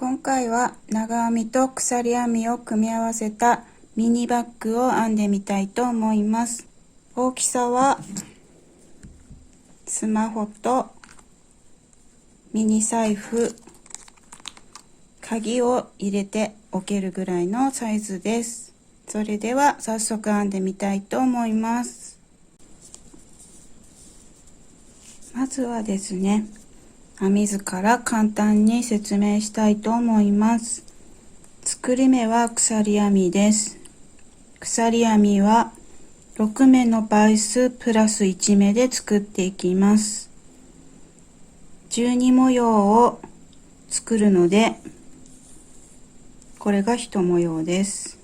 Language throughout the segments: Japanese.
今回は長編みと鎖編みを組み合わせたミニバッグを編んでみたいと思います。大きさはスマホとミニ財布、鍵を入れておけるぐらいのサイズです。それでは早速編んでみたいと思います。まずはですね、編み図から簡単に説明したいと思います。作り目は鎖編みです。鎖編みは6目の倍数プラス1目で作っていきます。12模様を作るので、これが1模様です。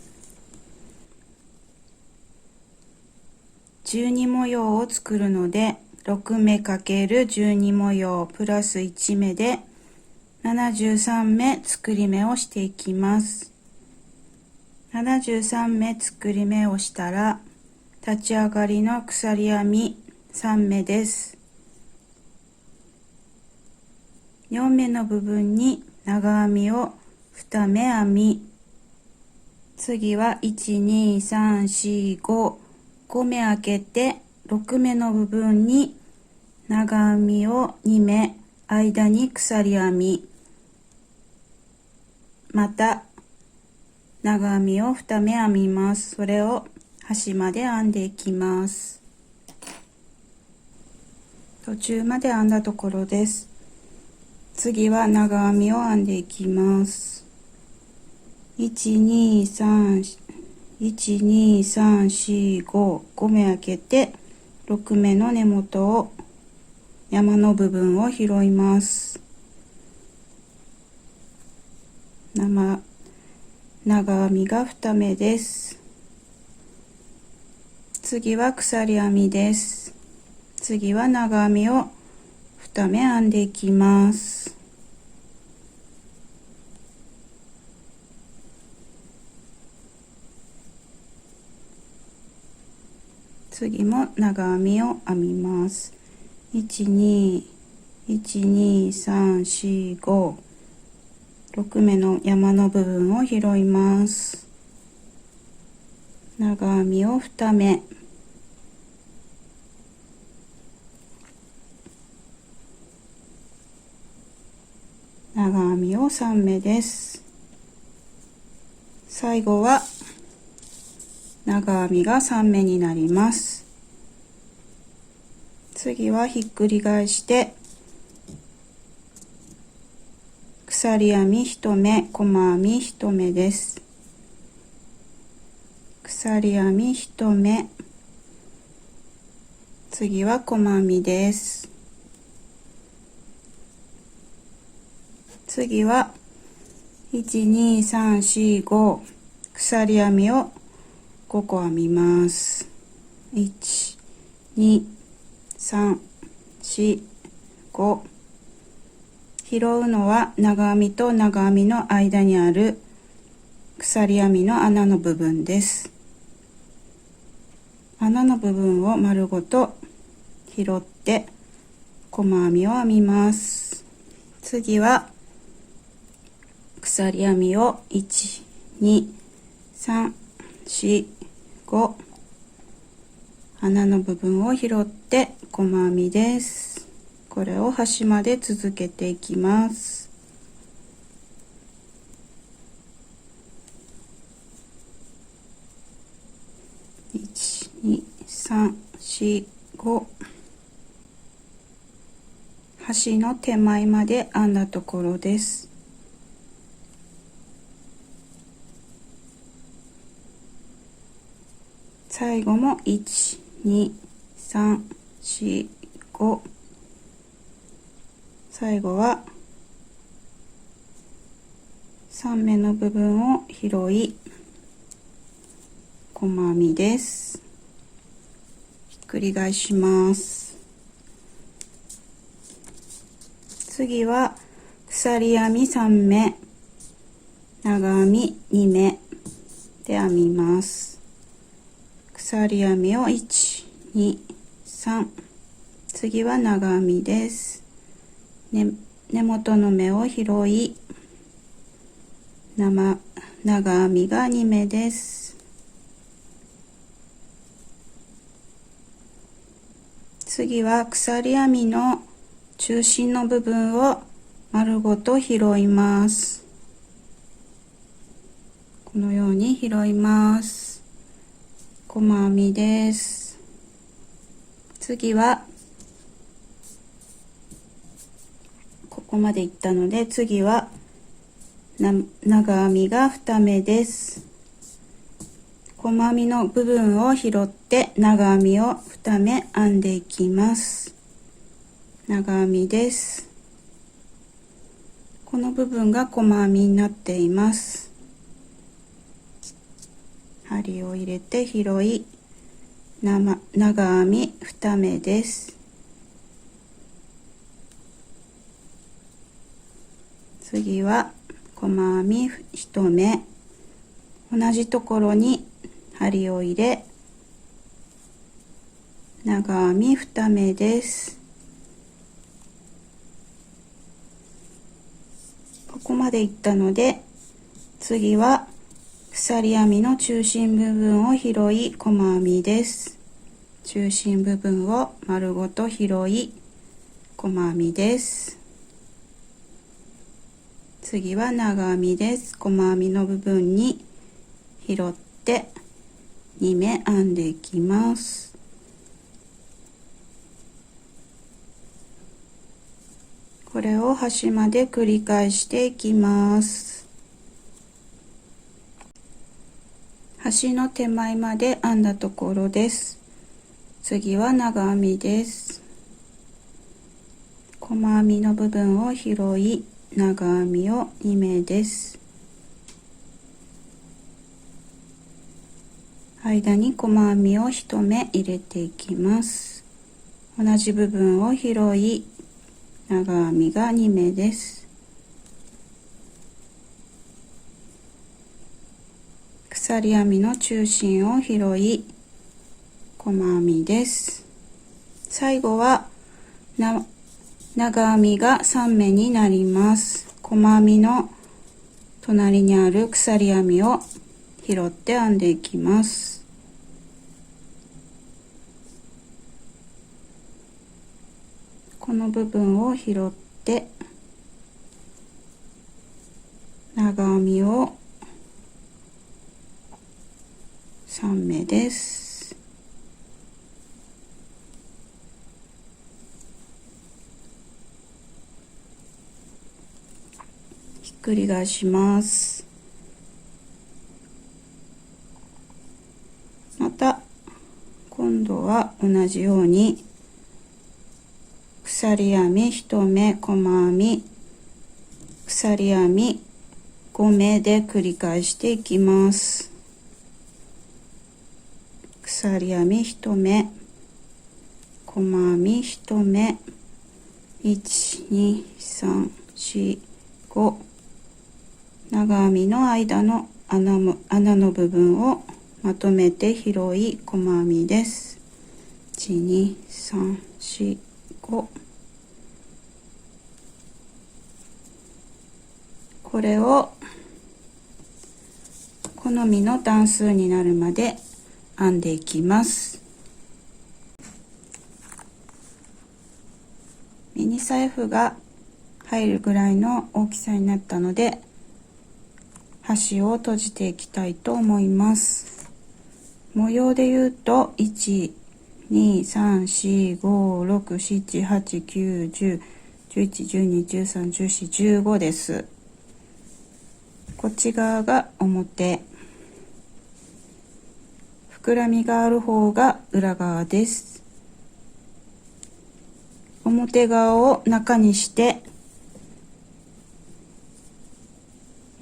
12模様を作るので、6目 ×12 模様プラス1目で73目作り目をしていきます。73目作り目をしたら、立ち上がりの鎖編み3目です。4目の部分に長編みを2目編み、次は12345 5目開けて6目の部分に長編みを2目、間に鎖編み、また長編みを2目編みます。それを端まで編んでいきます。途中まで編んだところです。次は長編みを編んでいきます。12345 5目開けて6目の根元を山の部分を拾います。長編みが2目です。次は鎖編みです。次は長編みを2目編んでいきます。次も長編みを編みます。12345 6目の山の部分を拾います。長編みを2目、長編みを3目です。最後は長編みが3目になります。次はひっくり返して鎖編み1目、細編み1目です。鎖編み1目、次は細編みです。次は12345 鎖編みを5個編みます。12345、拾うのは長編みと長編みの間にある鎖編みの穴の部分です。穴の部分を丸ごと拾って細編みを編みます。次は鎖編みを12345、穴の部分を拾って細編みです。これを端まで続けていきます。12345、端の手前まで編んだところです。最後も12345、最後は3目の部分を拾い細編みです。ひっくり返します。次は鎖編み3目、長編み2目で編みます。鎖編みを123、次は長編みです。根元の目を拾い長編みが2目です。次は鎖編みの中心の部分を丸ごと拾います。このように拾います。細編みです。次はここまでいったので、次は長編みが2目です。細編みの部分を拾って長編みを2目編んでいきます。長編みです。この部分が細編みになっています。針を入れて拾い、長編み2目です。次は細編み1目、同じところに針を入れ、長編み2目です。ここまでいったので、次は鎖編みの中心部分を拾い細編みです。中心部分を丸ごと拾い細編みです。次は長編みです。細編みの部分に拾って2目編んでいきます。これを端まで繰り返していきます。端の手前まで編んだところです。次は長編みです。細編みの部分を拾い長編みを2目です。間に細編みを1目入れていきます。同じ部分を拾い長編みが2目です。鎖編みの中心を拾い細編みです。最後は長編みが3目になります。細編みの隣にある鎖編みを拾って編んでいきます。この部分を拾って長編みを3目です。ひっくり返します。また今度は同じように鎖編み1目細編み鎖編み5目で繰り返していきます。鎖編み1目細編み1目12345長編みの間の穴の部分をまとめて拾い細編みです。12345これを好みの段数になるまで編んでいきます。ミニ財布が入るぐらいの大きさになったので端を閉じていきたいと思います。模様で言うと123456789101112131415です。こっち側が表、膨らみがある方が裏側です。表側を中にして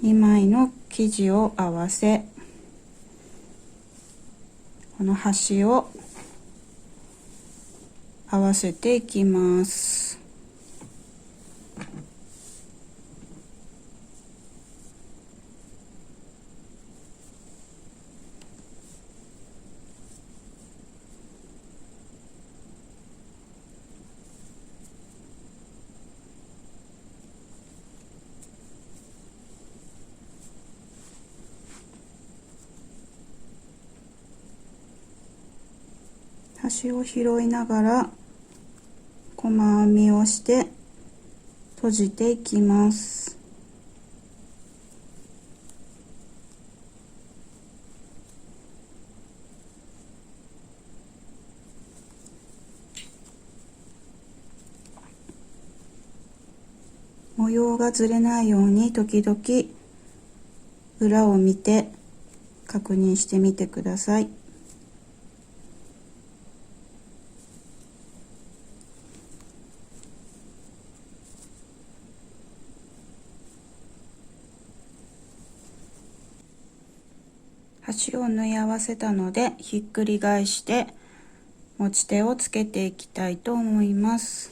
2枚の生地を合わせ、この端を合わせていきます。端を拾いながら細編みをして閉じていきます。模様がずれないように時々裏を見て確認してみてください。端を縫い合わせたのでひっくり返して持ち手をつけていきたいと思います。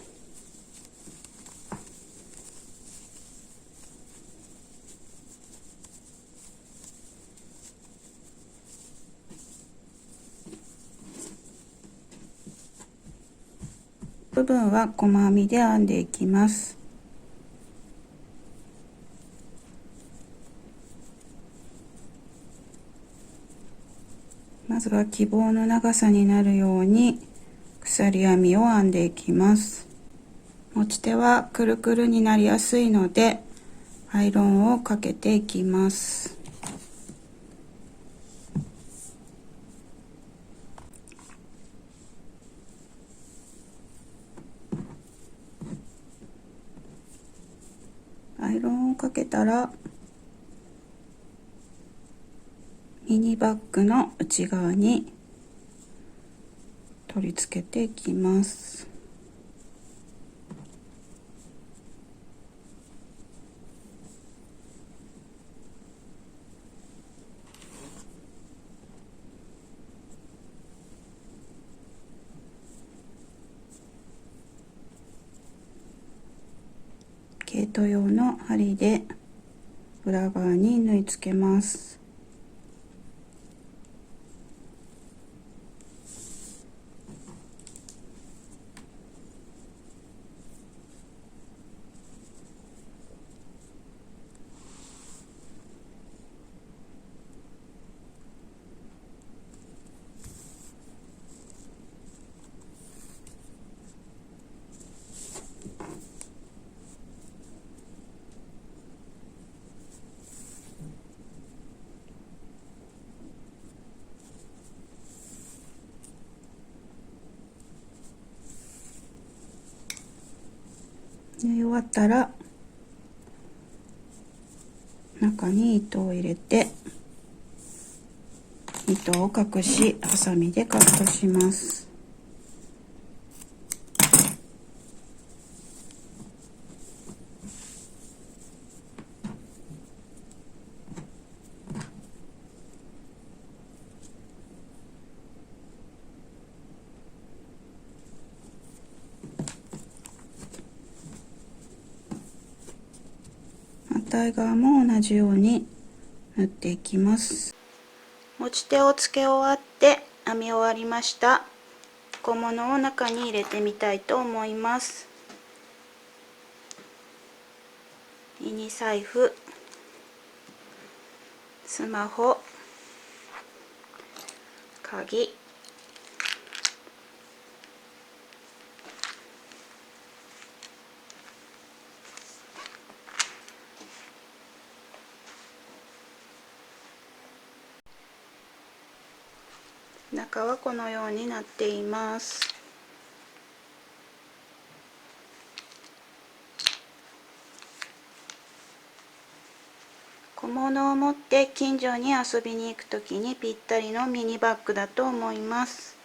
部分は細編みで編んでいきます。まずは希望の長さになるように鎖編みを編んでいきます。持ち手はくるくるになりやすいのでアイロンをかけていきます。アイロンをかけたらミニバッグの内側に取り付けていきます。毛糸用の針で裏側に縫い付けます。縫い終わったら中に糸を入れて糸を隠しハサミでカットします。反対側も同じように縫っていきます。持ち手をつけ終わって編み終わりました。小物を中に入れてみたいと思います。ミニ財布、スマホ、鍵、中はこのようになっています。小物を持って近所に遊びに行くときにぴったりのミニバッグだと思います。